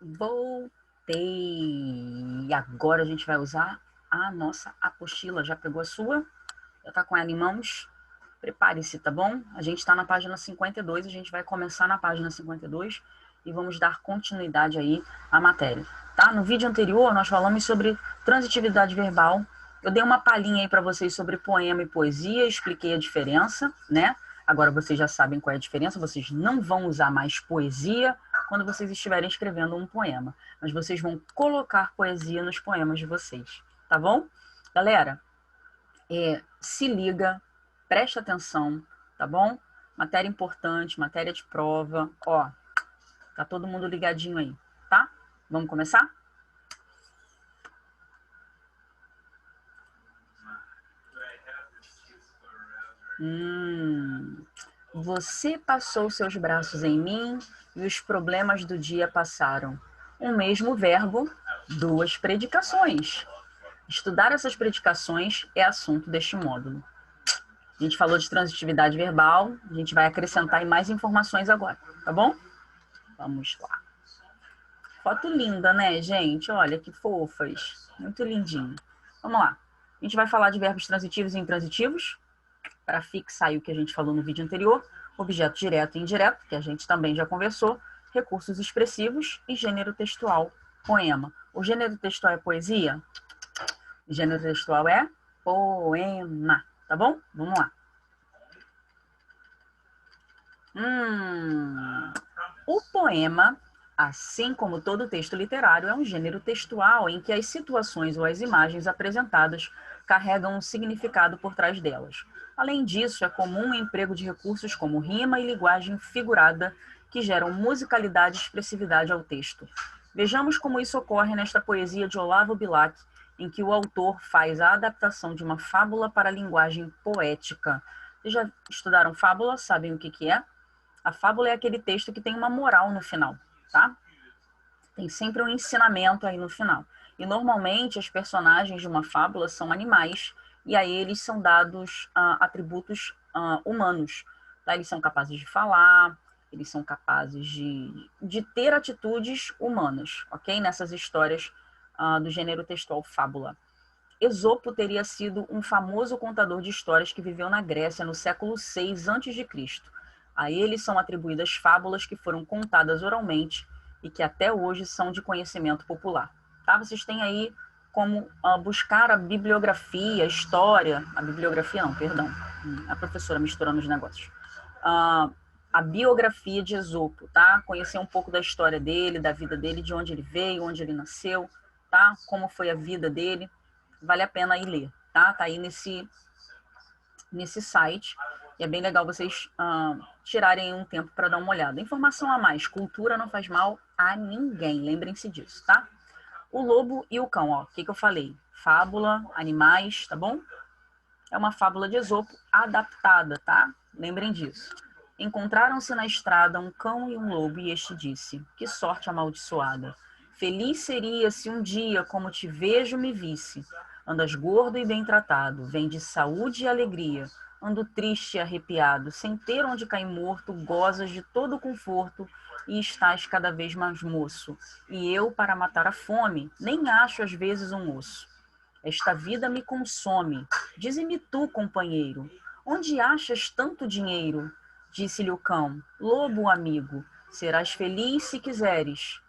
Voltei. E agora a gente vai usar a nossa apostila. Já pegou a sua? Já tá com ela em mãos? Prepare-se, tá bom? A gente está na página 52, a gente vai começar na página 52 e vamos dar continuidade aí à matéria, tá? No vídeo anterior nós falamos sobre transitividade verbal. Eu dei uma palhinha aí para vocês sobre poema e poesia, expliquei a diferença, né? Agora vocês já sabem qual é a diferença, vocês não vão usar mais poesia quando vocês estiverem escrevendo um poema, mas vocês vão colocar poesia nos poemas de vocês, tá bom? Galera, se liga, presta atenção, tá bom? Matéria importante, matéria de prova, ó, tá todo mundo ligadinho aí, tá? Vamos começar? Você passou seus braços em mim e os problemas do dia passaram. Um mesmo verbo, duas predicações. Estudar essas predicações é assunto deste módulo. A gente falou de transitividade verbal, a gente vai acrescentar aí mais informações agora, tá bom? Vamos lá. Foto linda, né, gente? Olha que fofas. Muito lindinho. Vamos lá. A gente vai falar de verbos transitivos e intransitivos, para fixar aí o que a gente falou no vídeo anterior. Objeto direto e indireto, que a gente também já conversou. Recursos expressivos e gênero textual, poema. O gênero textual é poesia? O gênero textual é poema, tá bom? Vamos lá. O poema, assim como todo texto literário, é um gênero textual em que as situações ou as imagens apresentadas carregam um significado por trás delas. Além disso, é comum o emprego de recursos como rima e linguagem figurada que geram musicalidade e expressividade ao texto. Vejamos como isso ocorre nesta poesia de Olavo Bilac, em que o autor faz a adaptação de uma fábula para a linguagem poética. Vocês já estudaram fábula? Sabem o que é? A fábula é aquele texto que tem uma moral no final, tá? Tem sempre um ensinamento aí no final. E normalmente as personagens de uma fábula são animais e a eles são dados atributos humanos. Tá? Eles são capazes de falar, eles são capazes de ter atitudes humanas, ok? Nessas histórias do gênero textual fábula. Esopo teria sido um famoso contador de histórias que viveu na Grécia no século VI a.C. A ele são atribuídas fábulas que foram contadas oralmente e que até hoje são de conhecimento popular. Tá? Vocês têm aí como buscar a bibliografia, a bibliografia não, perdão, a professora misturando os negócios. A biografia de Esopo, tá? Conhecer um pouco da história dele, da vida dele, de onde ele veio, onde ele nasceu, tá? Como foi a vida dele. Vale a pena ir ler, tá? Tá aí nesse site. E é bem legal vocês tirarem um tempo para dar uma olhada. Informação a mais, cultura não faz mal a ninguém, lembrem-se disso, tá? O lobo e o cão, ó, o que eu falei? Fábula, animais, tá bom? É uma fábula de Esopo adaptada, tá? Lembrem disso. Encontraram-se na estrada um cão e um lobo, e este disse: que sorte amaldiçoada! Feliz seria se um dia, como te vejo, me visse. Andas gordo e bem tratado, vem de saúde e alegria. Ando triste e arrepiado, sem ter onde cair morto, gozas de todo o conforto e estás cada vez mais moço. E eu, para matar a fome, nem acho às vezes um osso. Esta vida me consome. Dize-me tu, companheiro, onde achas tanto dinheiro? Disse-lhe o cão: lobo amigo, serás feliz se quiseres.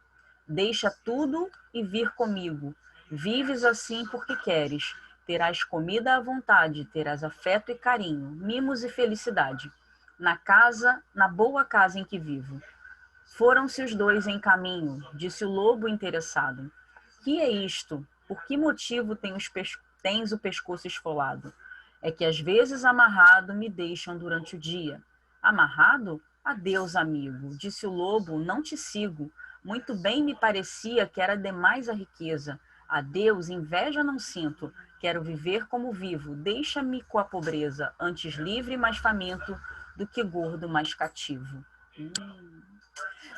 Deixa tudo e vir comigo. Vives assim porque queres. Terás comida à vontade, terás afeto e carinho, mimos e felicidade. Na boa casa em que vivo. Foram-se os dois em caminho, disse o lobo interessado. Que é isto? Por que motivo tens o pescoço esfolado? É que às vezes amarrado me deixam durante o dia. Amarrado? Adeus, amigo, disse o lobo, não te sigo. Muito bem me parecia que era demais a riqueza. Adeus, inveja não sinto. Quero viver como vivo. Deixa-me com a pobreza, antes livre, mais faminto, do que gordo, mais cativo.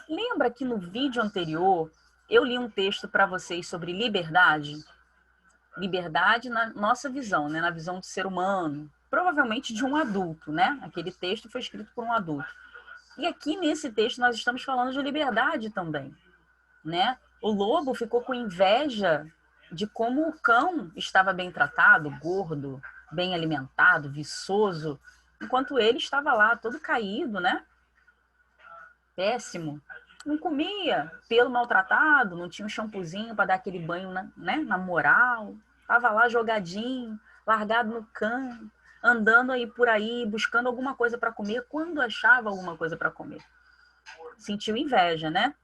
Lembra que no vídeo anterior eu li um texto para vocês sobre liberdade? Liberdade na nossa visão, né? Na visão do ser humano, provavelmente de um adulto, né? Aquele texto foi escrito por um adulto. E aqui nesse texto nós estamos falando de liberdade também, né? O lobo ficou com inveja de como o cão estava bem tratado, gordo, bem alimentado, viçoso, enquanto ele estava lá todo caído, né? Péssimo. Não comia, pelo maltratado, não tinha um shampoozinho para dar aquele banho, né, na moral. Tava lá jogadinho, largado no canto, andando aí por aí, buscando alguma coisa para comer, quando achava alguma coisa para comer. Sentiu inveja, né?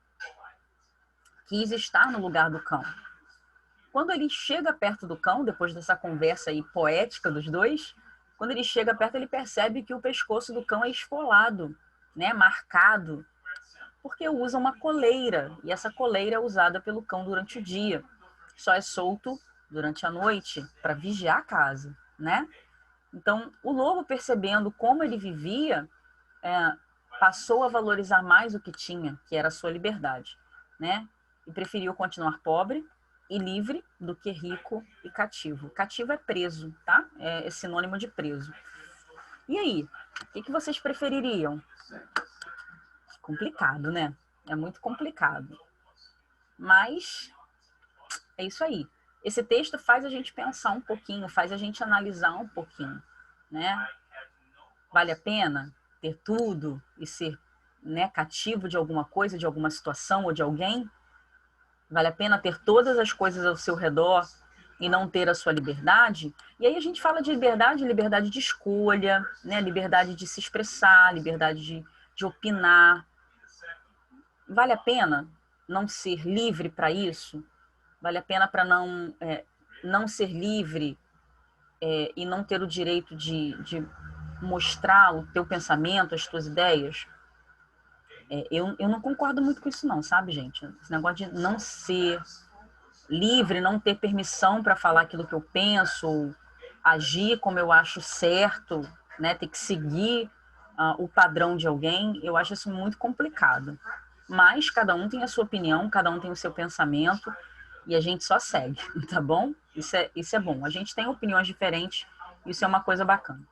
Quis estar no lugar do cão. Quando ele chega perto do cão, depois dessa conversa aí poética dos dois, quando ele chega perto, ele percebe que o pescoço do cão é esfolado, né, marcado, porque usa uma coleira, e essa coleira é usada pelo cão durante o dia. Só é solto durante a noite para vigiar a casa, né? Então, o lobo, percebendo como ele vivia, passou a valorizar mais o que tinha, que era a sua liberdade, né? E preferiu continuar pobre e livre do que rico e cativo. Cativo é preso, tá? É sinônimo de preso. E aí, o que vocês prefeririam? Complicado, né? É muito complicado. Mas é isso aí. Esse texto faz a gente pensar um pouquinho, faz a gente analisar um pouquinho, né? Vale a pena ter tudo e ser, né, cativo de alguma coisa, de alguma situação ou de alguém? Vale a pena ter todas as coisas ao seu redor e não ter a sua liberdade? E aí a gente fala de liberdade, liberdade de escolha, né? Liberdade de se expressar, liberdade de opinar. Vale a pena não ser livre para isso? Vale a pena para não ser livre e não ter o direito de mostrar o teu pensamento, as tuas ideias? Eu não concordo muito com isso não, sabe, gente? Esse negócio de não ser livre, não ter permissão para falar aquilo que eu penso, ou agir como eu acho certo, né? Ter que seguir o padrão de alguém, eu acho isso muito complicado. Mas cada um tem a sua opinião, cada um tem o seu pensamento e a gente só segue, tá bom? Isso é bom. A gente tem opiniões diferentes, isso é uma coisa bacana.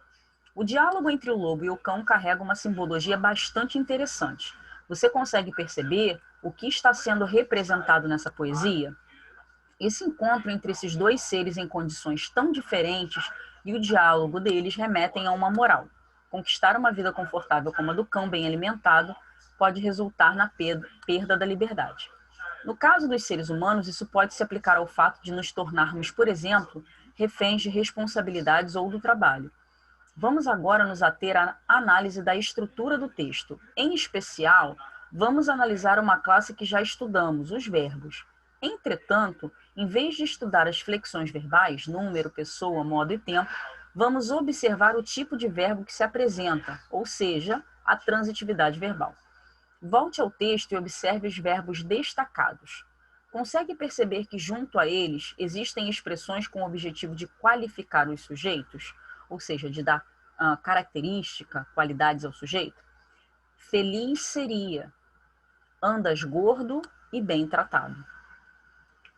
O diálogo entre o lobo e o cão carrega uma simbologia bastante interessante. Você consegue perceber o que está sendo representado nessa poesia? Esse encontro entre esses dois seres em condições tão diferentes e o diálogo deles remetem a uma moral. Conquistar uma vida confortável como a do cão bem alimentado pode resultar na perda da liberdade. No caso dos seres humanos, isso pode se aplicar ao fato de nos tornarmos, por exemplo, reféns de responsabilidades ou do trabalho. Vamos agora nos ater à análise da estrutura do texto. Em especial, vamos analisar uma classe que já estudamos, os verbos. Entretanto, em vez de estudar as flexões verbais, número, pessoa, modo e tempo, vamos observar o tipo de verbo que se apresenta, ou seja, a transitividade verbal. Volte ao texto e observe os verbos destacados. Consegue perceber que junto a eles existem expressões com o objetivo de qualificar os sujeitos, ou seja, de dar característica, qualidades ao sujeito? Feliz seria, andas gordo e bem tratado.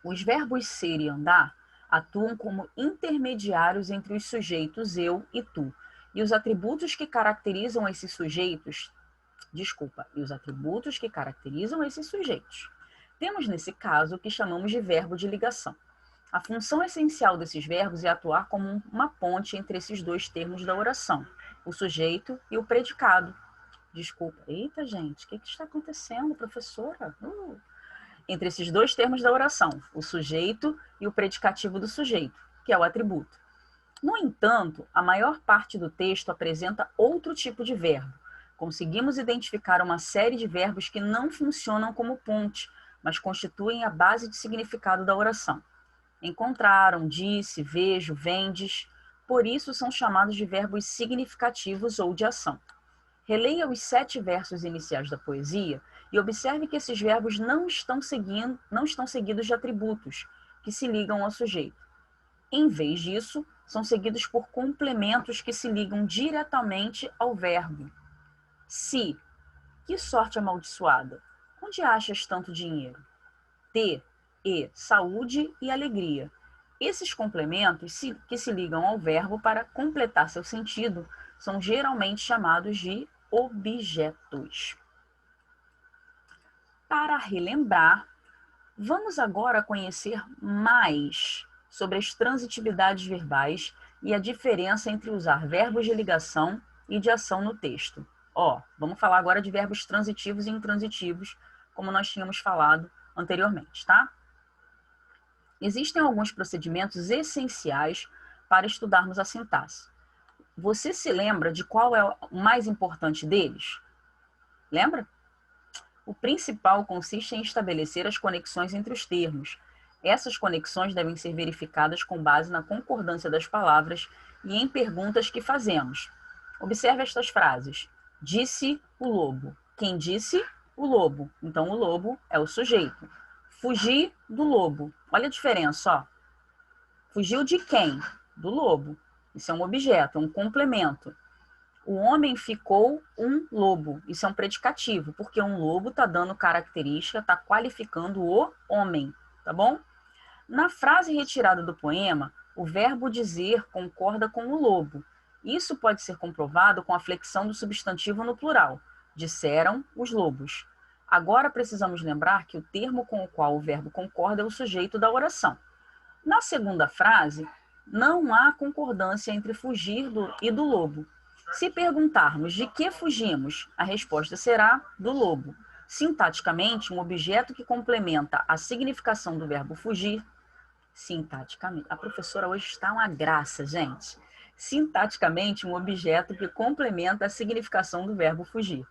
Os verbos ser e andar atuam como intermediários entre os sujeitos eu e tu, e os atributos que caracterizam esses sujeitos Temos, nesse caso, o que chamamos de verbo de ligação. A função essencial desses verbos é atuar como uma ponte entre esses dois termos da oração, o sujeito e o predicado. Eita, gente, o que está acontecendo, professora? Entre esses dois termos da oração, o sujeito e o predicativo do sujeito, que é o atributo. No entanto, a maior parte do texto apresenta outro tipo de verbo. Conseguimos identificar uma série de verbos que não funcionam como ponte, mas constituem a base de significado da oração. Encontraram, disse, vejo, vendes, por isso são chamados de verbos significativos ou de ação. Releia os 7 versos iniciais da poesia e observe que esses verbos não estão seguidos de atributos, que se ligam ao sujeito. Em vez disso, são seguidos por complementos que se ligam diretamente ao verbo. Se, que sorte amaldiçoada, onde achas tanto dinheiro? T, e, saúde e alegria. Esses complementos que se ligam ao verbo para completar seu sentido são geralmente chamados de objetos. Para relembrar, Vamos agora conhecer mais sobre as transitividades verbais e a diferença entre usar verbos de ligação e de ação no texto. Vamos falar agora de verbos transitivos e intransitivos, como nós tínhamos falado anteriormente, tá? Existem alguns procedimentos essenciais para estudarmos a sintaxe. Você se lembra de qual é o mais importante deles? Lembra? O principal consiste em estabelecer as conexões entre os termos. Essas conexões devem ser verificadas com base na concordância das palavras e em perguntas que fazemos. Observe estas frases. Disse o lobo. Quem disse? O lobo. Então, o lobo é o sujeito. Fugir do lobo. Olha a diferença, ó. Fugiu de quem? Do lobo. Isso é um objeto, é um complemento. O homem ficou um lobo. Isso é um predicativo, porque um lobo está dando característica, está qualificando o homem, tá bom? Na frase retirada do poema, o verbo dizer concorda com o lobo. Isso pode ser comprovado com a flexão do substantivo no plural. Disseram os lobos. Agora precisamos lembrar que o termo com o qual o verbo concorda é o sujeito da oração. Na segunda frase, não há concordância entre fugir e do lobo. Se perguntarmos de que fugimos, a resposta será do lobo. Sintaticamente, um objeto que complementa a significação do verbo fugir. Sintaticamente, a professora hoje está uma graça, gente. Sintaticamente, um objeto que complementa a significação do verbo fugir.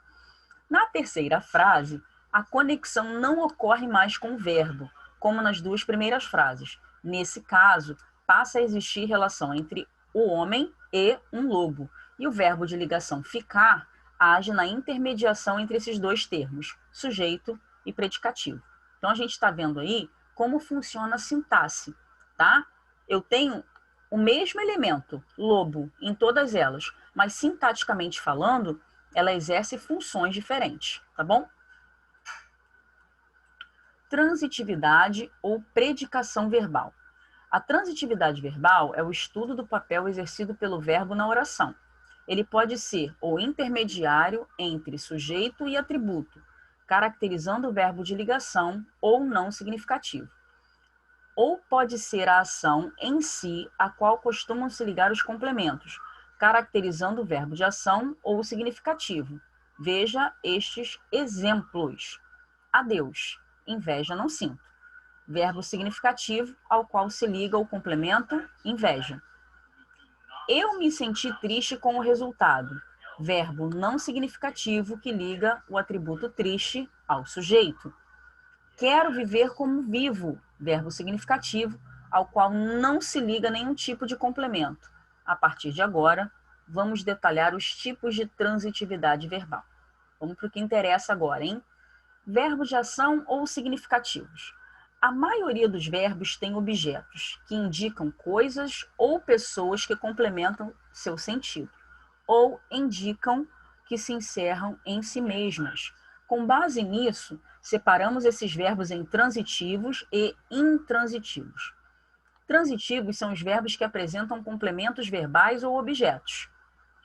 Na terceira frase, a conexão não ocorre mais com o verbo, como nas duas primeiras frases. Nesse caso, passa a existir relação entre o homem e um lobo, e o verbo de ligação ficar age na intermediação entre esses dois termos, sujeito e predicativo. Então, a gente está vendo aí como funciona a sintaxe, tá? Eu tenho o mesmo elemento, lobo, em todas elas, mas sintaticamente falando, ela exerce funções diferentes, tá bom? Transitividade ou predicação verbal. A transitividade verbal é o estudo do papel exercido pelo verbo na oração. Ele pode ser o intermediário entre sujeito e atributo, caracterizando o verbo de ligação ou não significativo. Ou pode ser a ação em si, a qual costumam se ligar os complementos, caracterizando o verbo de ação ou o significativo. Veja estes exemplos. Adeus, inveja não sinto. Verbo significativo ao qual se liga o complemento inveja. Eu me senti triste com o resultado. Verbo não significativo que liga o atributo triste ao sujeito. Quero viver como vivo. Verbo significativo ao qual não se liga nenhum tipo de complemento. A partir de agora, vamos detalhar os tipos de transitividade verbal. Vamos para o que interessa agora, hein? Verbos de ação ou significativos. A maioria dos verbos tem objetos, que indicam coisas ou pessoas que complementam seu sentido, ou indicam que se encerram em si mesmas. Com base nisso, separamos esses verbos em transitivos e intransitivos. Transitivos são os verbos que apresentam complementos verbais ou objetos.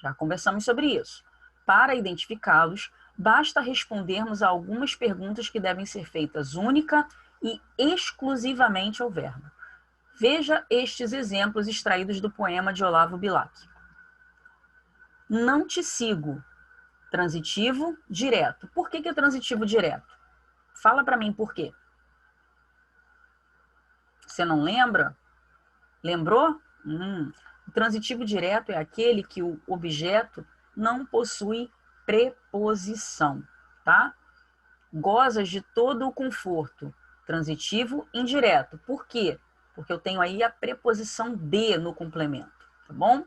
Já conversamos sobre isso. Para identificá-los, basta respondermos a algumas perguntas que devem ser feitas única e exclusivamente ao verbo. Veja estes exemplos extraídos do poema de Olavo Bilac. Não te sigo. Transitivo, direto. Por que é transitivo direto? Fala para mim por quê. Você não lembra? Lembrou? O transitivo direto é aquele que o objeto não possui preposição, tá? Gozas de todo o conforto. Transitivo indireto. Por quê? Porque eu tenho aí a preposição de no complemento, tá bom?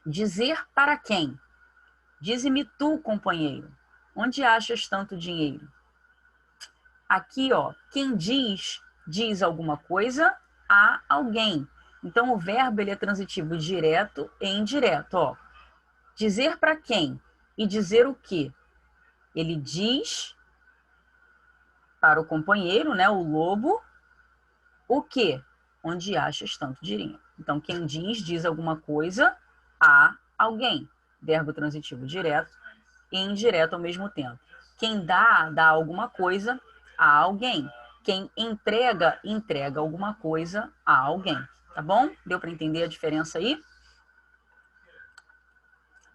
Dizer para quem? Dize-me tu, companheiro, onde achas tanto dinheiro? Aqui, ó, quem diz, diz alguma coisa a alguém. Então, o verbo ele é transitivo direto e indireto, ó. Dizer para quem e dizer o quê? Ele diz para o companheiro, né, o lobo, o quê? Onde achas tanto dinheiro? Então, quem diz, diz alguma coisa a alguém. Verbo transitivo direto e indireto ao mesmo tempo. Quem dá, dá alguma coisa a alguém. Quem entrega, entrega alguma coisa a alguém. Tá bom? Deu para entender a diferença aí?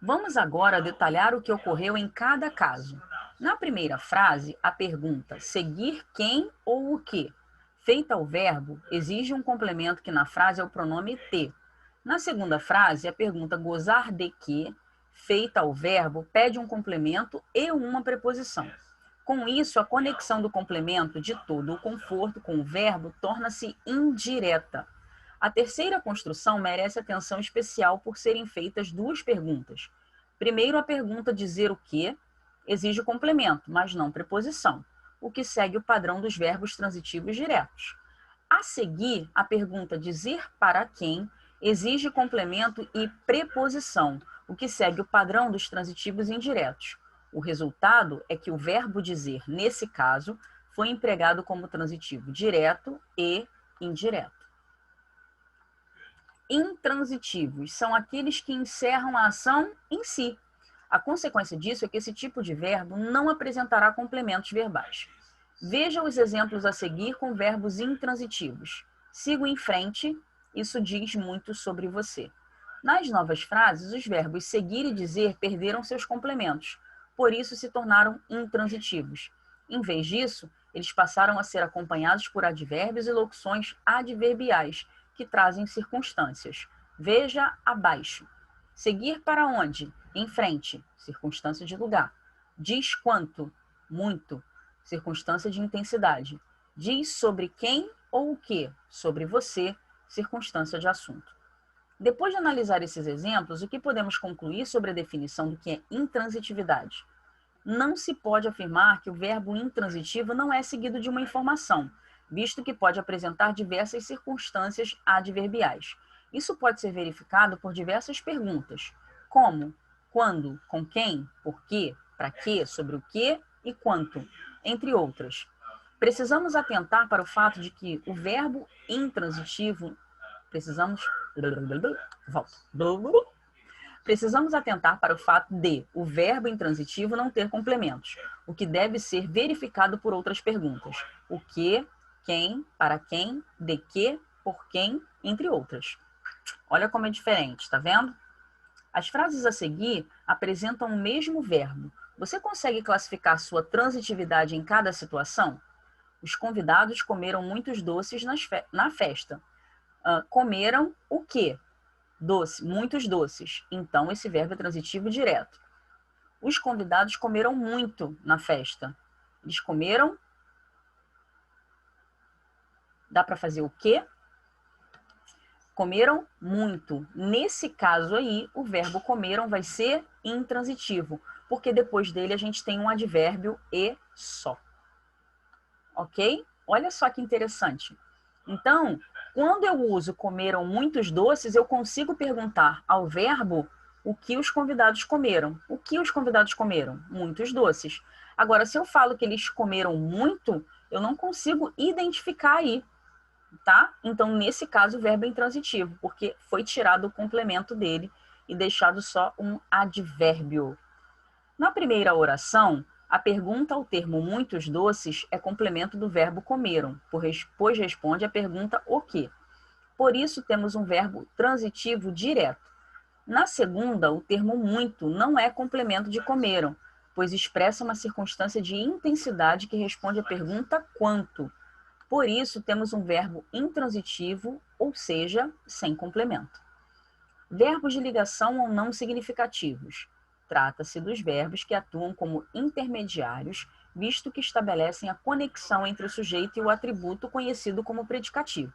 Vamos agora detalhar o que ocorreu em cada caso. Na primeira frase, a pergunta seguir quem ou o que, feita ao verbo, exige um complemento que na frase é o pronome te. Na segunda frase, a pergunta gozar de que, feita ao verbo, pede um complemento e uma preposição. Com isso, a conexão do complemento de todo o conforto com o verbo torna-se indireta. A terceira construção merece atenção especial por serem feitas duas perguntas. Primeiro, a pergunta dizer o que exige o complemento, mas não preposição, o que segue o padrão dos verbos transitivos diretos. A seguir, a pergunta dizer para quem exige complemento e preposição, o que segue o padrão dos transitivos indiretos. O resultado é que o verbo dizer, nesse caso, foi empregado como transitivo direto e indireto. Intransitivos são aqueles que encerram a ação em si. A consequência disso é que esse tipo de verbo não apresentará complementos verbais. Veja os exemplos a seguir com verbos intransitivos. Sigo em frente, isso diz muito sobre você. Nas novas frases, os verbos seguir e dizer perderam seus complementos, por isso se tornaram intransitivos. Em vez disso, eles passaram a ser acompanhados por advérbios e locuções adverbiais, que trazem circunstâncias. Veja abaixo. Seguir para onde? Em frente, circunstância de lugar. Diz quanto? Muito, circunstância de intensidade. Diz sobre quem ou o que? Sobre você, circunstância de assunto. Depois de analisar esses exemplos, o que podemos concluir sobre a definição do que é intransitividade? Não se pode afirmar que o verbo intransitivo não é seguido de uma informação, visto que pode apresentar diversas circunstâncias adverbiais. Isso pode ser verificado por diversas perguntas, como, quando, com quem, por quê, para quê, sobre o quê e quanto, entre outras. Precisamos atentar para o fato de que o verbo intransitivo, Precisamos atentar para o fato de o verbo intransitivo não ter complementos, o que deve ser verificado por outras perguntas. O que, quem, para quem, de que, por quem, entre outras. Olha como é diferente, tá vendo? As frases a seguir apresentam o mesmo verbo. Você consegue classificar sua transitividade em cada situação? Os convidados comeram muitos doces na festa. Comeram o quê? Doce, muitos doces. Então, esse verbo é transitivo direto. Os convidados comeram muito na festa. Eles comeram. Dá para fazer o quê? Comeram muito. Nesse caso aí, o verbo comeram vai ser intransitivo, porque depois dele a gente tem um advérbio e só. Ok? Olha só que interessante. Então, quando eu uso comeram muitos doces, eu consigo perguntar ao verbo o que os convidados comeram. O que os convidados comeram? Muitos doces. Agora, se eu falo que eles comeram muito, eu não consigo identificar aí, tá? Então, nesse caso, o verbo é intransitivo, porque foi tirado o complemento dele e deixado só um advérbio. Na primeira oração, a pergunta ao termo muitos doces é complemento do verbo comeram, pois responde à pergunta o que. Por isso, temos um verbo transitivo direto. Na segunda, o termo muito não é complemento de comeram, pois expressa uma circunstância de intensidade que responde à pergunta quanto. Por isso, temos um verbo intransitivo, ou seja, sem complemento. Verbos de ligação ou não significativos. Trata-se dos verbos que atuam como intermediários, visto que estabelecem a conexão entre o sujeito e o atributo conhecido como predicativo.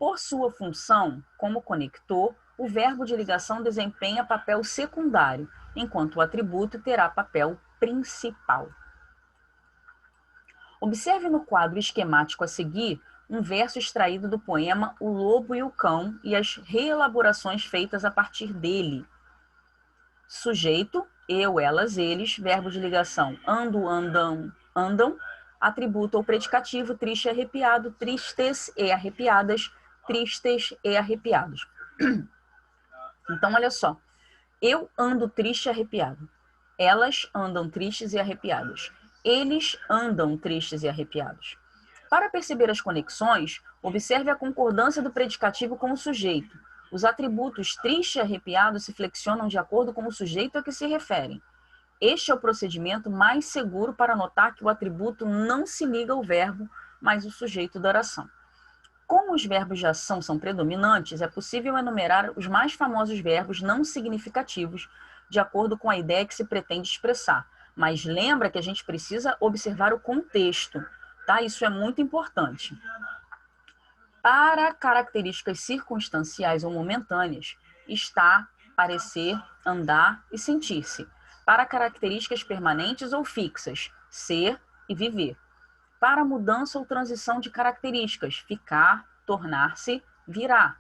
Por sua função, como conector, o verbo de ligação desempenha papel secundário, enquanto o atributo terá papel principal. Observe no quadro esquemático a seguir um verso extraído do poema O Lobo e o Cão e as reelaborações feitas a partir dele. Sujeito, eu, elas, eles, verbo de ligação, ando, andam, andam, atributo ou predicativo, triste e arrepiado, tristes e arrepiadas, tristes e arrepiados. Então, olha só, eu ando triste e arrepiado, elas andam tristes e arrepiadas, eles andam tristes e arrepiados. Para perceber as conexões, observe a concordância do predicativo com o sujeito. Os atributos triste e arrepiado se flexionam de acordo com o sujeito a que se referem. Este é o procedimento mais seguro para notar que o atributo não se liga ao verbo, mas o sujeito da oração. Como os verbos de ação são predominantes, é possível enumerar os mais famosos verbos não significativos, de acordo com a ideia que se pretende expressar. Mas lembra que a gente precisa observar o contexto, tá? Isso é muito importante. Para características circunstanciais ou momentâneas, estar, parecer, andar e sentir-se. Para características permanentes ou fixas, ser e viver. Para mudança ou transição de características, ficar, tornar-se, virar.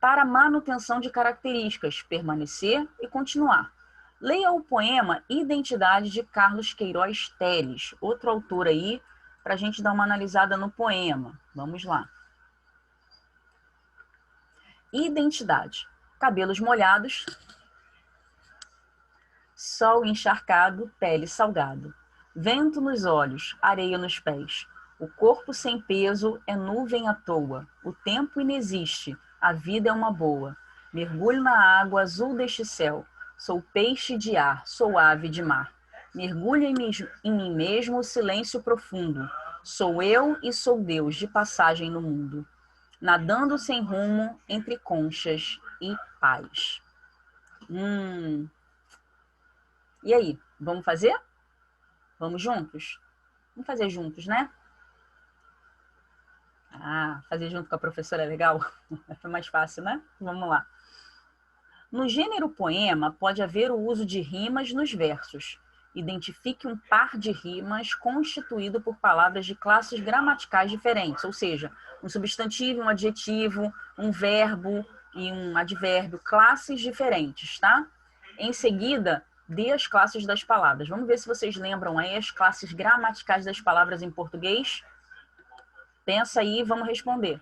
Para manutenção de características, permanecer e continuar. Leia o poema Identidade de Carlos Queiroz Teles, outro autor aí, para a gente dar uma analisada no poema. Vamos lá. Identidade. Cabelos molhados, sol encharcado, pele salgado. Vento nos olhos, areia nos pés. O corpo sem peso é nuvem à toa. O tempo inexiste, a vida é uma boa. Mergulho na água azul deste céu. Sou peixe de ar, sou ave de mar. Mergulho em mim mesmo o silêncio profundo. Sou eu e sou Deus de passagem no mundo. Nadando sem rumo entre conchas e paz. E aí, vamos fazer? Vamos juntos? Vamos fazer juntos, né? Fazer junto com a professora é legal? Foi mais fácil, né? Vamos lá. No gênero poema, pode haver o uso de rimas nos versos. Identifique um par de rimas constituído por palavras de classes gramaticais diferentes, ou seja, um substantivo, um adjetivo, um verbo e um advérbio, classes diferentes, tá? Em seguida, dê as classes das palavras. Vamos ver se vocês lembram aí as classes gramaticais das palavras em português? Pensa aí e vamos responder.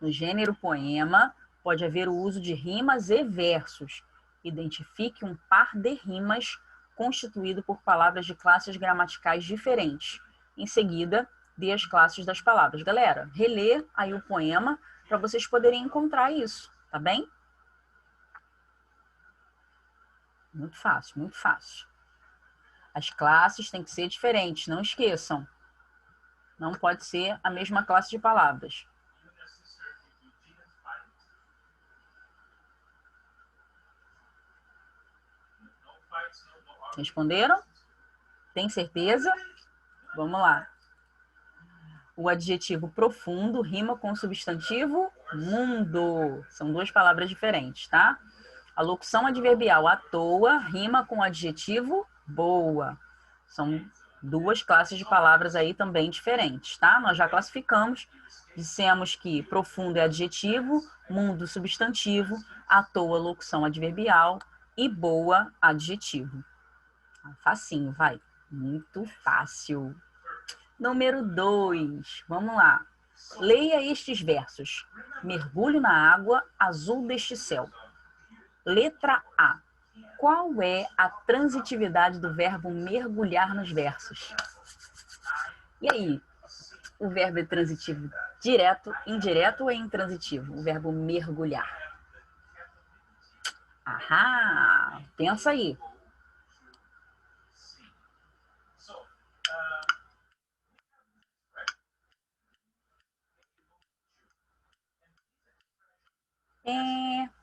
No gênero poema, pode haver o uso de rimas e versos. Identifique um par de rimas constituído por palavras de classes gramaticais diferentes. Em seguida, dê as classes das palavras. Galera, relê aí o poema para vocês poderem encontrar isso, tá bem? Muito fácil, muito fácil. As classes têm que ser diferentes, não esqueçam. Não pode ser a mesma classe de palavras. Responderam? Tem certeza? Vamos lá. O adjetivo profundo rima com o substantivo mundo. São duas palavras diferentes, tá? A locução adverbial à toa rima com o adjetivo boa. São duas classes de palavras aí também diferentes, tá? Nós já classificamos, dissemos que profundo é adjetivo, mundo substantivo, à toa locução adverbial e boa adjetivo. Facinho, vai. Muito fácil. Número 2. Vamos lá. Leia estes versos. Mergulho na água azul deste céu. Letra A. Qual é a transitividade do verbo mergulhar nos versos? E aí? O verbo é transitivo direto, indireto ou é intransitivo? O verbo mergulhar. Pensa aí.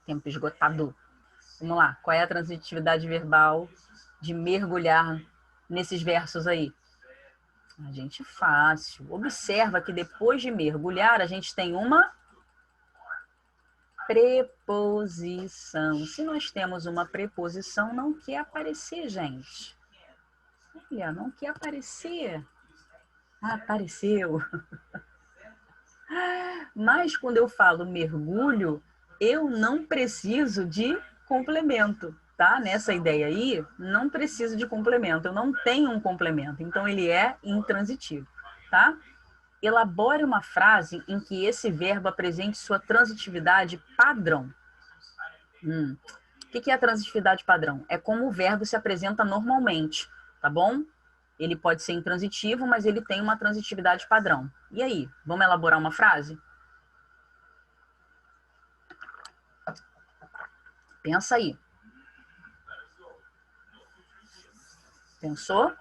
Tempo esgotado. Vamos lá. Qual é a transitividade verbal de mergulhar nesses versos aí? A gente fácil. Observa que depois de mergulhar, a gente tem uma preposição. Se nós temos uma preposição, não quer aparecer, gente. Olha, não quer aparecer. Apareceu. Mas quando eu falo mergulho, eu não preciso de complemento, tá? Nessa ideia aí, não preciso de complemento. Eu não tenho um complemento. Então, ele é intransitivo, tá? Elabore uma frase em que esse verbo apresente sua transitividade padrão. O que é a transitividade padrão? É como o verbo se apresenta normalmente, tá bom? Ele pode ser intransitivo, mas ele tem uma transitividade padrão. E aí, vamos elaborar uma frase? Pensa aí. Pensou?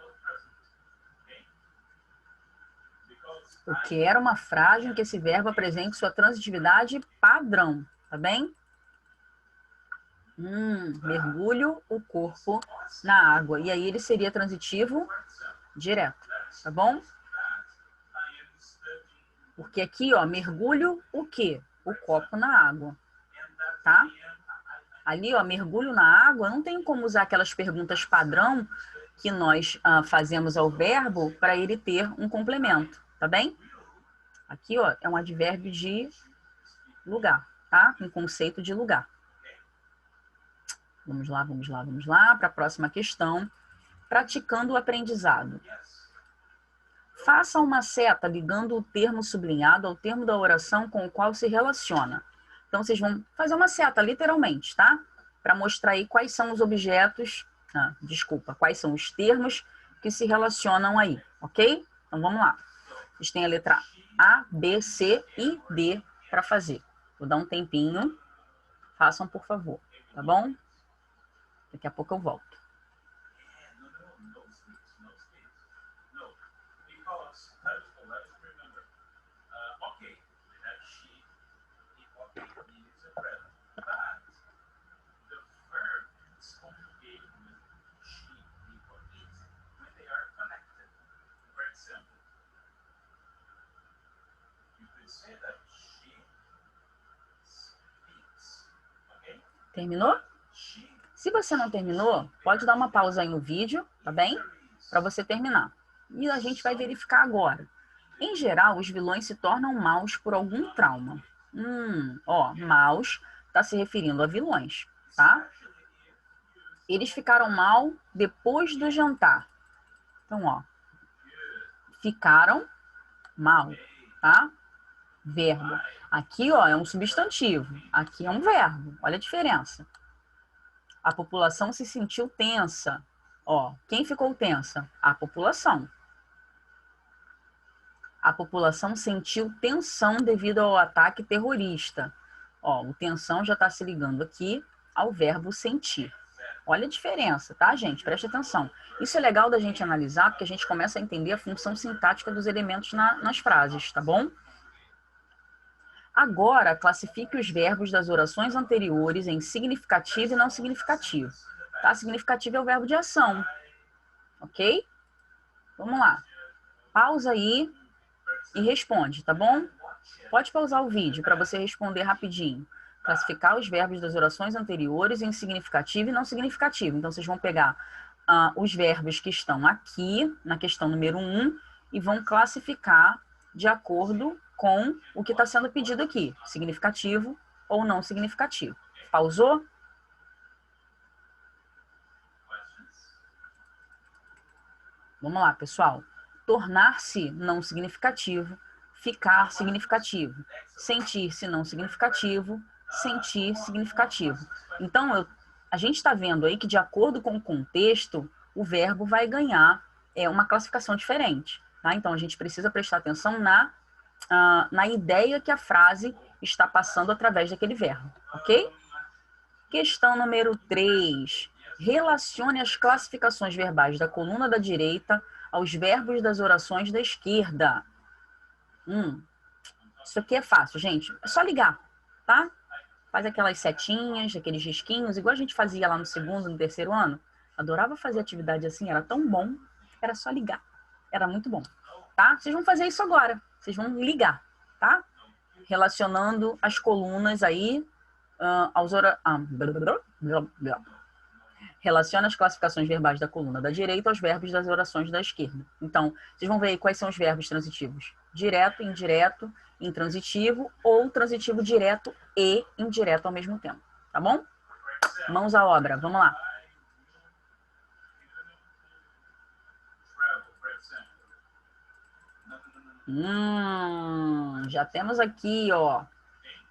Eu quero uma frase em que esse verbo apresente sua transitividade padrão, tá bem? Mergulho o corpo na água. E aí ele seria transitivo direto, tá bom? Porque aqui, ó, mergulho o quê? O copo na água, tá? Ali, ó, mergulho na água, não tem como usar aquelas perguntas padrão que nós fazemos ao verbo para ele ter um complemento, tá bem? Aqui, ó, é um advérbio de lugar, tá? Um conceito de lugar. Vamos lá, vamos lá, vamos lá para a próxima questão. Praticando o aprendizado. Faça uma seta ligando o termo sublinhado ao termo da oração com o qual se relaciona. Então, vocês vão fazer uma seta, literalmente, tá? Para mostrar aí quais são os objetos, quais são os termos que se relacionam aí, ok? Então, vamos lá. Vocês têm a letra A, B, C e D para fazer. Vou dar um tempinho. Façam, por favor, tá bom? Daqui a pouco eu volto. Terminou? Se você não terminou, pode dar uma pausa aí no vídeo, tá bem? Para você terminar. E a gente vai verificar agora. Em geral, os vilões se tornam maus por algum trauma. Maus está se referindo a vilões, tá? Eles ficaram mal depois do jantar. Então, ó, ficaram mal, tá? Verbo. Aqui, ó, é um substantivo. Aqui é um verbo. Olha a diferença. A população se sentiu tensa. Ó, quem ficou tensa? A população. A população sentiu tensão devido ao ataque terrorista. Ó, o tensão já está se ligando aqui ao verbo sentir. Olha a diferença, tá, gente? Preste atenção. Isso é legal da gente analisar, porque a gente começa a entender a função sintática dos elementos nas frases, tá bom? Agora, classifique os verbos das orações anteriores em significativo e não significativo. Tá? Significativo é o verbo de ação. Ok? Vamos lá. Pausa aí e responde, tá bom? Pode pausar o vídeo para você responder rapidinho. Classificar os verbos das orações anteriores em significativo e não significativo. Então, vocês vão pegar os verbos que estão aqui, na questão número 1, e vão classificar de acordo com o que está sendo pedido aqui, significativo ou não significativo. Pausou? Vamos lá, pessoal. Tornar-se não significativo, ficar significativo, sentir-se não significativo, sentir significativo. Então, a gente está vendo aí que, de acordo com o contexto, o verbo vai ganhar uma classificação diferente. Tá? Então, a gente precisa prestar atenção na ideia que a frase está passando através daquele verbo, ok? Questão número 3. Relacione as classificações verbais da coluna da direita aos verbos das orações da esquerda. Isso aqui é fácil, gente. É só ligar, tá? Faz aquelas setinhas, aqueles risquinhos, igual a gente fazia lá no segundo, no terceiro ano. Adorava fazer atividade assim, era tão bom. Era só ligar. Era muito bom, tá? Vocês vão fazer isso agora. Vocês vão ligar, tá? Relacionando as colunas aí Relaciona as classificações verbais da coluna da direita aos verbos das orações da esquerda. Então, vocês vão ver aí quais são os verbos transitivos. Direto, indireto, intransitivo ou transitivo direto e indireto ao mesmo tempo. Tá bom? Mãos à obra. Vamos lá. Já temos aqui, ó.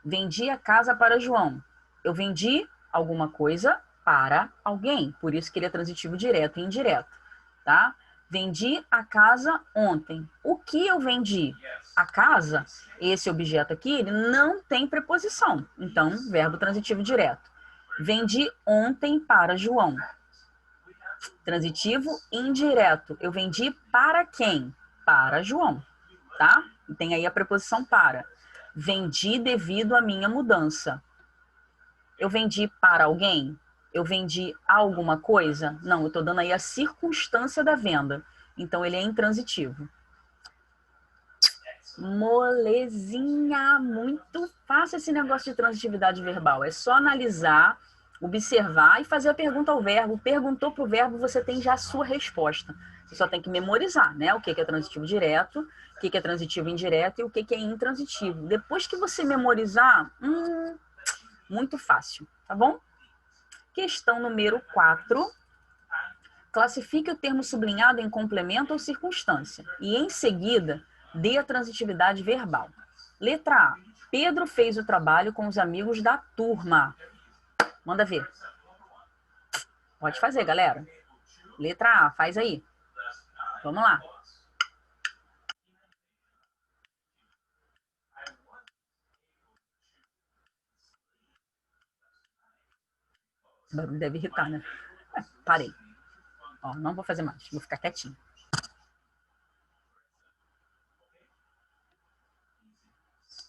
Vendi a casa para João. Eu vendi alguma coisa para alguém. Por isso que ele é transitivo direto e indireto, tá? Vendi a casa ontem. O que eu vendi? A casa, esse objeto aqui, ele não tem preposição. Então, verbo transitivo direto. Vendi ontem para João. Transitivo indireto. Eu vendi para quem? Para João, tá? E tem aí a preposição para. Vendi devido à minha mudança. Eu vendi para alguém? Eu vendi alguma coisa? Não, eu estou dando aí a circunstância da venda. Então, ele é intransitivo. Molezinha, muito fácil esse negócio de transitividade verbal. É só analisar, observar e fazer a pergunta ao verbo. Perguntou para o verbo, você tem já a sua resposta. Você só tem que memorizar, né? O que é transitivo direto, o que é transitivo indireto e o que é intransitivo. Depois que você memorizar, muito fácil, tá bom? Questão número 4. Classifique o termo sublinhado em complemento ou circunstância. E, em seguida, dê a transitividade verbal. Letra A. Pedro fez o trabalho com os amigos da turma. Manda ver. Pode fazer, galera. Letra A, faz aí. Vamos lá. O barulho deve irritar, né? Parei. Ó, não vou fazer mais, vou ficar quietinho.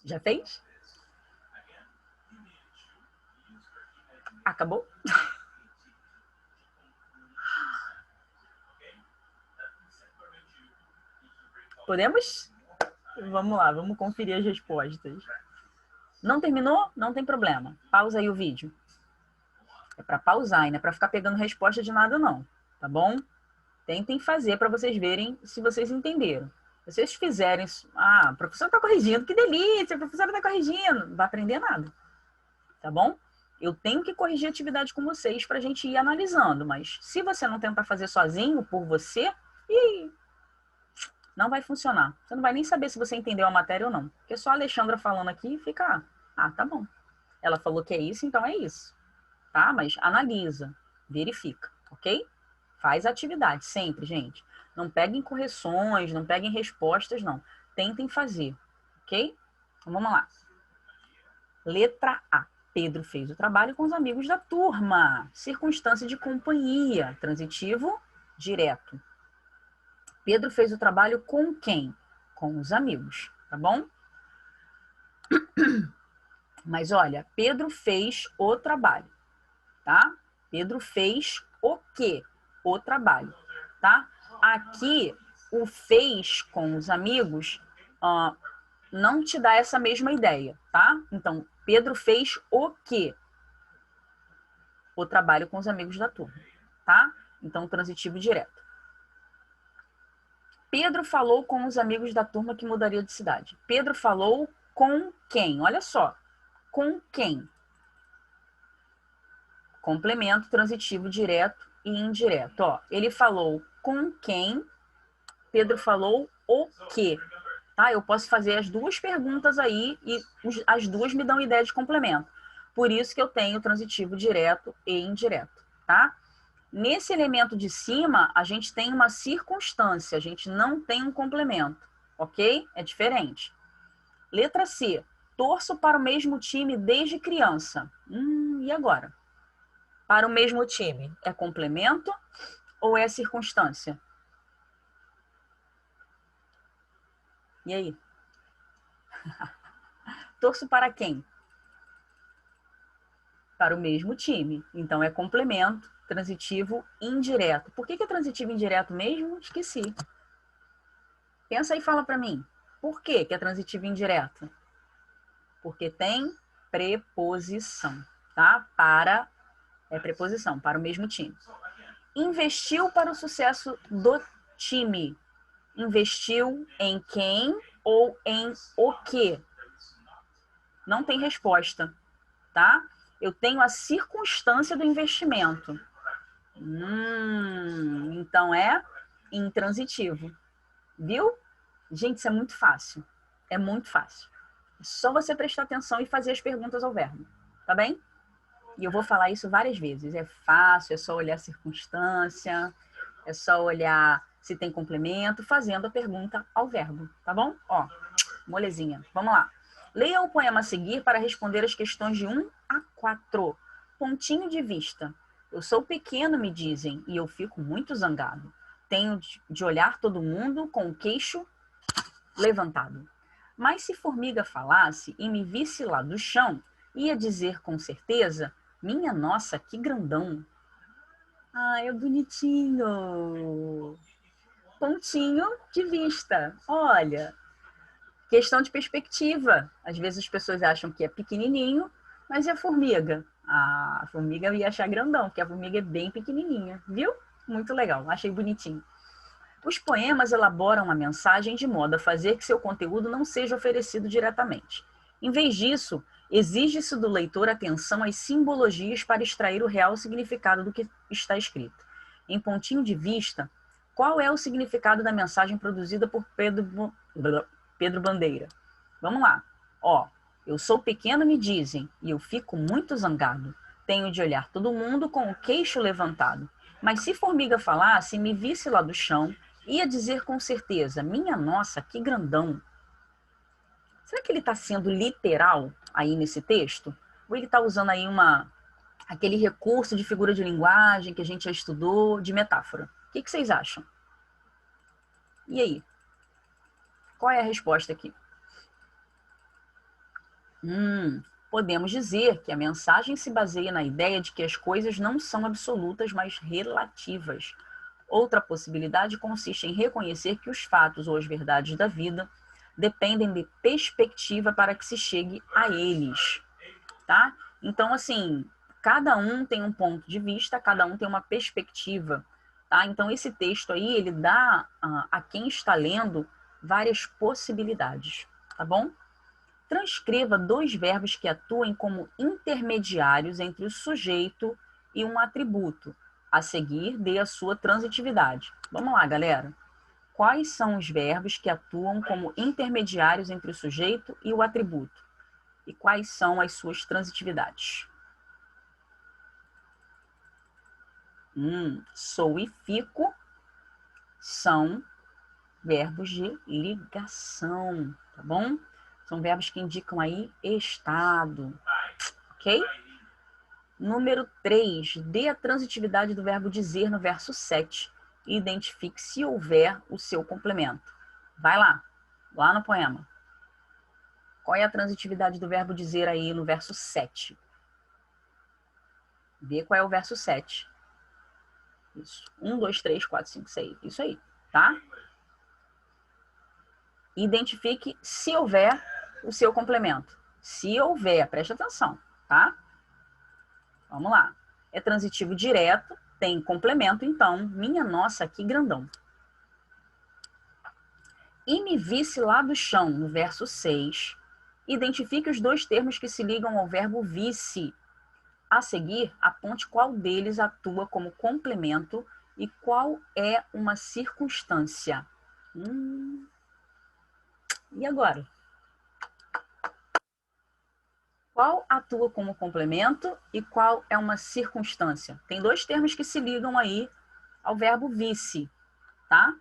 Já fez? Acabou? Podemos? Vamos lá, vamos conferir as respostas. Não terminou? Não tem problema. Pausa aí o vídeo. É para pausar, e não é para ficar pegando resposta de nada, não. Tá bom? Tentem fazer para vocês verem se vocês entenderam. Se vocês fizerem... Ah, a professora está corrigindo. Que delícia, a professora está corrigindo. Não vai aprender nada. Tá bom? Eu tenho que corrigir a atividade com vocês para a gente ir analisando. Mas se você não tentar fazer sozinho, por você, não vai funcionar. Você não vai nem saber se você entendeu a matéria ou não. Porque só a Alexandra falando aqui fica... Ah, tá bom. Ela falou que é isso, então é isso. Tá? Mas analisa, verifica, ok? Faz a atividade, sempre, gente. Não peguem correções, não peguem respostas, não. Tentem fazer, ok? Então, vamos lá. Letra A. Pedro fez o trabalho com os amigos da turma. Circunstância de companhia. Transitivo direto. Pedro fez o trabalho com quem? Com os amigos, tá bom? Mas olha, Pedro fez o trabalho, tá? Pedro fez o quê? O trabalho, tá? Aqui, o fez com os amigos não te dá essa mesma ideia, tá? Então, Pedro fez o quê? O trabalho com os amigos da turma, tá? Então, transitivo direto. Pedro falou com os amigos da turma que mudaria de cidade. Pedro falou com quem? Olha só. Com quem? Complemento transitivo direto e indireto. Ó, ele falou com quem, Pedro falou o quê. Tá? Eu posso fazer as duas perguntas aí e as duas me dão ideia de complemento. Por isso que eu tenho transitivo direto e indireto. Tá? Nesse elemento de cima, a gente tem uma circunstância, a gente não tem um complemento, ok? É diferente. Letra C. Torço para o mesmo time desde criança. E agora? Para o mesmo time, é complemento ou é circunstância? E aí? Torço para quem? Para o mesmo time. Então, é complemento, transitivo indireto. Por que é transitivo indireto mesmo? Esqueci. Pensa aí e fala para mim. Por que é transitivo indireto? Porque tem preposição, tá? Para é preposição, para o mesmo time. Investiu para o sucesso do time. Investiu em quem ou em o quê? Não tem resposta, tá? Eu tenho a circunstância do investimento. Então é intransitivo. Viu? Gente, isso é muito fácil. É muito fácil. É só você prestar atenção e fazer as perguntas ao verbo. Tá bem? E eu vou falar isso várias vezes. É fácil, é só olhar a circunstância, é só olhar se tem complemento, fazendo a pergunta ao verbo, tá bom? Ó, molezinha. Vamos lá. Leia o poema a seguir para responder as questões de 1 a 4. Pontinho de vista. Eu sou pequeno, me dizem, e eu fico muito zangado. Tenho de olhar todo mundo com o queixo levantado. Mas se formiga falasse e me visse lá do chão, ia dizer com certeza, minha nossa, que grandão. Ah, é bonitinho. Pontinho de vista. Olha, questão de perspectiva. Às vezes as pessoas acham que é pequenininho, mas é a formiga. Ah, a formiga ia achar grandão, porque a formiga é bem pequenininha, viu? Muito legal, achei bonitinho. Os poemas elaboram a mensagem de modo a fazer que seu conteúdo não seja oferecido diretamente. Em vez disso, exige-se do leitor atenção às simbologias para extrair o real significado do que está escrito. Em pontinho de vista, qual é o significado da mensagem produzida por Pedro Bandeira? Vamos lá. Ó, eu sou pequeno, me dizem, e eu fico muito zangado. Tenho de olhar todo mundo com o queixo levantado. Mas se formiga falasse e me visse lá do chão, ia dizer com certeza, minha nossa, que grandão. Será que ele está sendo literal aí nesse texto? Ou ele está usando aí aquele recurso de figura de linguagem que a gente já estudou, de metáfora? O que vocês acham? E aí? Qual é a resposta aqui? Podemos dizer que a mensagem se baseia na ideia de que as coisas não são absolutas, mas relativas. Outra possibilidade consiste em reconhecer que os fatos ou as verdades da vida dependem de perspectiva para que se chegue a eles, tá? Então, assim, cada um tem um ponto de vista, cada um tem uma perspectiva, tá? Então, esse texto aí, ele dá a quem está lendo várias possibilidades, tá bom? Transcreva dois verbos que atuem como intermediários entre o sujeito e um atributo. A seguir, dê a sua transitividade. Vamos lá, galera. Quais são os verbos que atuam como intermediários entre o sujeito e o atributo? E quais são as suas transitividades? Sou e fico são verbos de ligação, tá bom? São verbos que indicam aí estado, ok? Número 3, dê a transitividade do verbo dizer no verso 7 e identifique se houver o seu complemento. Vai lá no poema. Qual é a transitividade do verbo dizer aí no verso 7? Vê qual é o verso 7. Isso. 1, 2, 3, 4, 5, 6. Isso aí, tá? Identifique se houver o seu complemento. Se houver, preste atenção, tá? Vamos lá. É transitivo direto, tem complemento, então, minha nossa, que grandão. E me visse lá do chão, no verso 6, identifique os dois termos que se ligam ao verbo visse. A seguir, aponte qual deles atua como complemento e qual é uma circunstância. E agora? Qual atua como complemento e qual é uma circunstância? Tem dois termos que se ligam aí ao verbo visse, tá?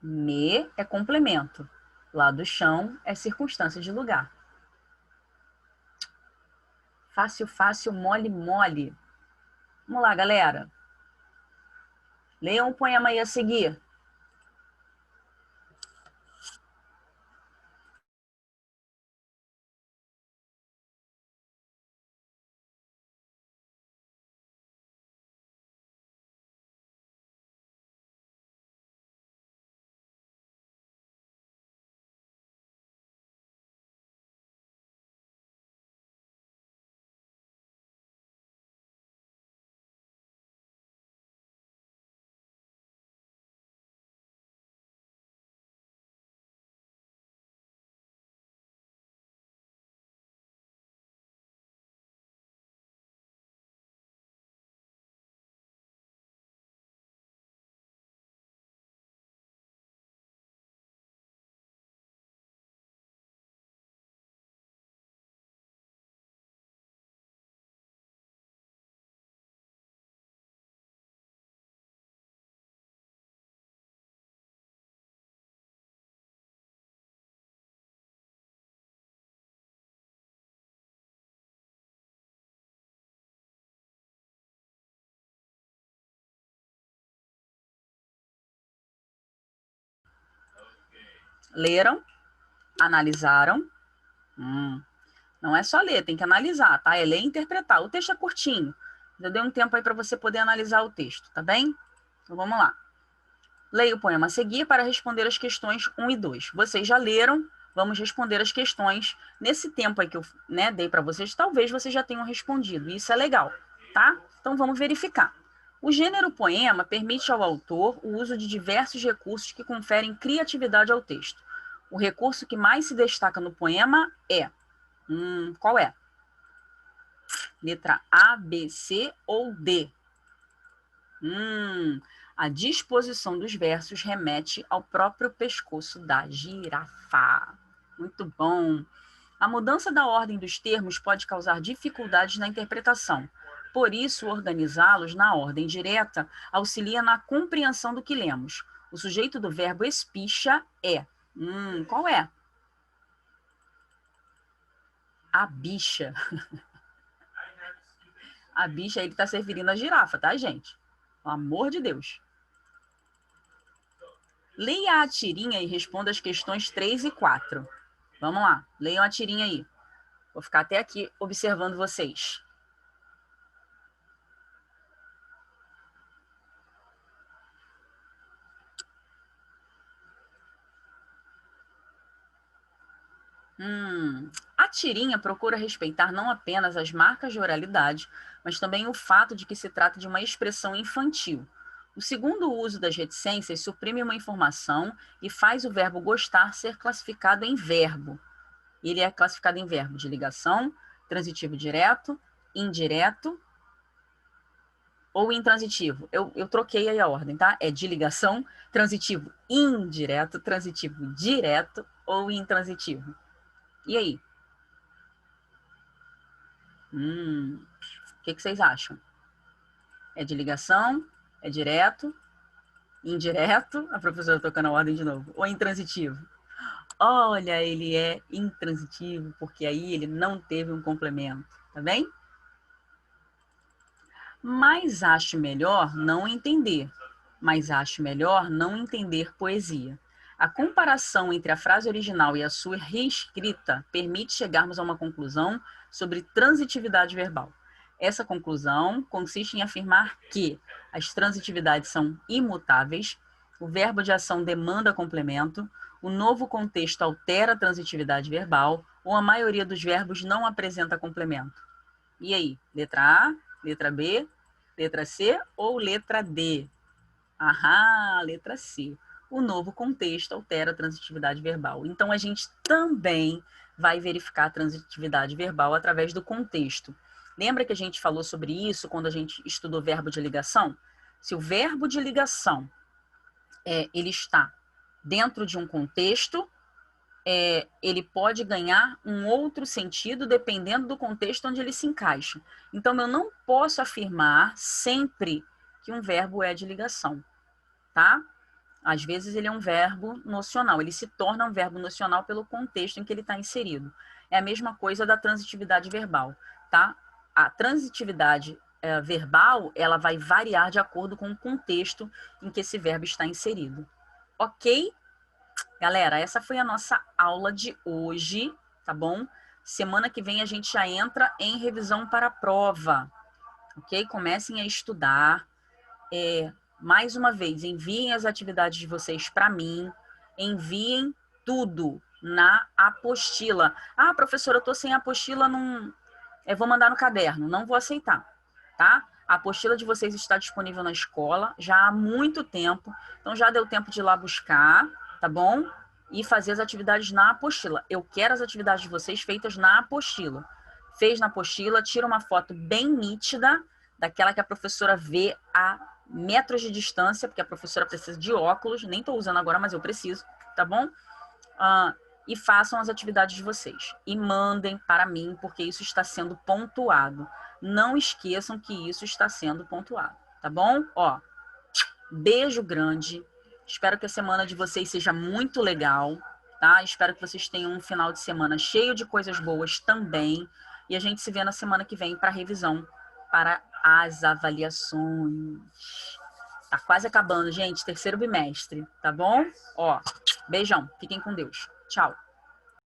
Me é complemento. Lá do chão é circunstância de lugar. Fácil, fácil, mole, mole. Vamos lá, galera. Leiam o poema aí a seguir. Leram, analisaram. Não é só ler, tem que analisar, tá? É ler e interpretar. O texto é curtinho. Já dei um tempo aí para você poder analisar o texto, tá bem? Então vamos lá. Leia o poema a seguir para responder as questões 1 e 2. Vocês já leram, vamos responder as questões. Nesse tempo aí que eu dei para vocês, talvez vocês já tenham respondido. Isso é legal, tá? Então vamos verificar. O gênero poema permite ao autor o uso de diversos recursos que conferem criatividade ao texto. O recurso que mais se destaca no poema é... qual é? Letra A, B, C ou D? A disposição dos versos remete ao próprio pescoço da girafa. Muito bom. A mudança da ordem dos termos pode causar dificuldades na interpretação. Por isso, organizá-los na ordem direta auxilia na compreensão do que lemos. O sujeito do verbo espicha é... qual é? A bicha. A bicha, ele está se referindo à girafa, tá, gente? Pelo amor de Deus. Leia a tirinha e responda as questões 3 e 4. Vamos lá, leiam a tirinha aí. Vou ficar até aqui observando vocês. A tirinha procura respeitar não apenas as marcas de oralidade, mas também o fato de que se trata de uma expressão infantil. O segundo uso das reticências suprime uma informação e faz o verbo gostar ser classificado em verbo. Ele é classificado em verbo de ligação, transitivo direto, indireto ou intransitivo. Eu troquei aí a ordem, tá? É de ligação, transitivo indireto, transitivo direto ou intransitivo. E aí? O que vocês acham? É de ligação? É direto? Indireto? A professora tocando a ordem de novo. Ou intransitivo? Olha, ele é intransitivo, porque aí ele não teve um complemento, tá bem? Mas acho melhor não entender. Mas acho melhor não entender poesia. A comparação entre a frase original e a sua reescrita permite chegarmos a uma conclusão sobre transitividade verbal. Essa conclusão consiste em afirmar que as transitividades são imutáveis, o verbo de ação demanda complemento, o novo contexto altera a transitividade verbal, ou a maioria dos verbos não apresenta complemento. E aí, letra A, letra B, letra C ou letra D? Aham, letra C. O novo contexto altera a transitividade verbal. Então, a gente também vai verificar a transitividade verbal através do contexto. Lembra que a gente falou sobre isso quando a gente estudou verbo de ligação? Se o verbo de ligação ele está dentro de um contexto, ele pode ganhar um outro sentido dependendo do contexto onde ele se encaixa. Então, eu não posso afirmar sempre que um verbo é de ligação, tá? Às vezes ele é um verbo nocional, ele se torna um verbo nocional pelo contexto em que ele está inserido. É a mesma coisa da transitividade verbal, tá? A transitividade verbal, ela vai variar de acordo com o contexto em que esse verbo está inserido. Ok? Galera, essa foi a nossa aula de hoje, tá bom? Semana que vem a gente já entra em revisão para a prova, ok? Comecem a estudar. Mais uma vez, enviem as atividades de vocês para mim, enviem tudo na apostila. Ah, professora, eu tô sem apostila, vou mandar no caderno, não vou aceitar, tá? A apostila de vocês está disponível na escola já há muito tempo, então já deu tempo de ir lá buscar, tá bom? E fazer as atividades na apostila. Eu quero as atividades de vocês feitas na apostila. Fez na apostila, tira uma foto bem nítida, daquela que a professora vê a metros de distância, porque a professora precisa de óculos, nem estou usando agora, mas eu preciso, tá bom? E façam as atividades de vocês. E mandem para mim, porque isso está sendo pontuado. Não esqueçam que isso está sendo pontuado, tá bom? Ó, beijo grande. Espero que a semana de vocês seja muito legal, tá? Espero que vocês tenham um final de semana cheio de coisas boas também. E a gente se vê na semana que vem para revisão, para as avaliações. Tá quase acabando, gente. Terceiro bimestre, tá bom? Ó, Beijão, fiquem com Deus. Tchau.